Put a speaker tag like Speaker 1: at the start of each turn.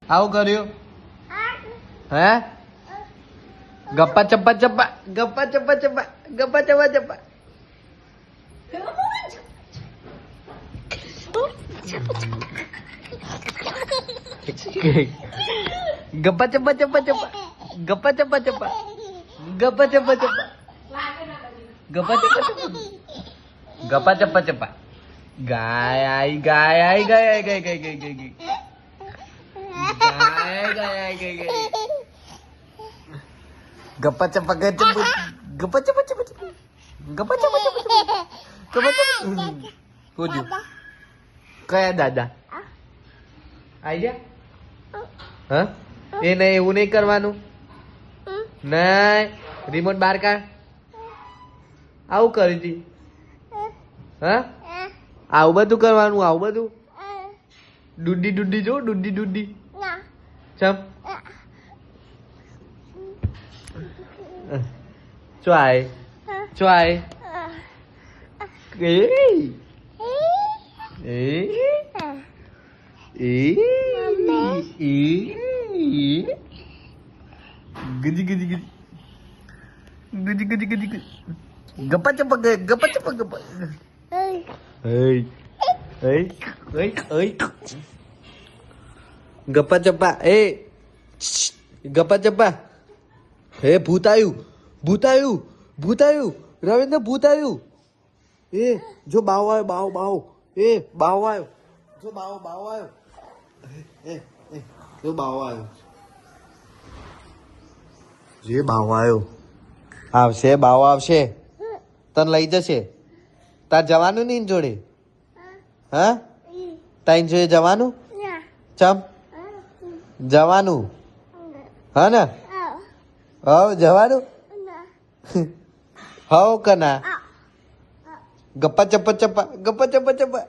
Speaker 1: આવું કર્યું હે ગપ્પા ચપ્પા ચપ્પા ગપ્પા ચપ્પા ચપ્પા ગપ્પા ચપ્પા ચપ્પા ગપ્પા ચપ્પા ચપ્પા ચપ્પા ગપ્પા ચપ્પા ચપ્પા ગપ્પા ચપ્પા ચપ્પા ગપ્પા ચપ્પા ચપ્પા ગપ્પા ચપ્પા ચપ્પા ગાય આઈ ગાય આઈ ગાય આઈ ગાય ગાય ગાય ગાય ગાય ગાય આઈ ગાય ગાય ગપ્પા ચપ્પા ગાય ચપ્પા ગપ્પા ચપ્પા ચપ્પા ગપ્પા ચપ્પા ચપ્પા ગપ્પા ચપ્પા પૂછ્યું કયા દાદા આઈ ગયા હા એ નહીં એવું નહીં કરવાનું નહીં રિમોટ બહાર કાઢ આવું કરી હતી હા આવું બધું કરવાનું આવું બધું ડુડી ડુડી જો ડુડી ડુડી ચમ ચોય ચોય ગજી ગજી ગજી ગજી ગજી ગજી ગજી ગપ્પા ચપ્પા ગપ્પા ચપ્પા ગપ્પા hey hey hey hey ગપ્પા ચપ્પા એ ગપ્પા ચપ્પા હે ભૂત આવ્યું ભૂત આવ્યું ભૂત આવ્યું રવિન્દ્ર ભૂત આવ્યું એ જો બાવ આવ્યો બાવ બાવ એ બાવ આવ્યો જો બાવ બાવ આવ્યો એ એ જો બાવ આવ્યો જે બાવ આવ્યો આવશે બાવ આવશે તને લઈ જશે તાર જવાનું નહીં જોડે હા તાઈ જોડે જવાનું ચમ જવાનું હા ને હવ જવાનું હવ કના ગપ્પા ચપ્પા ચપ્પા ગપ્પા ચપ્પા ચપ્પા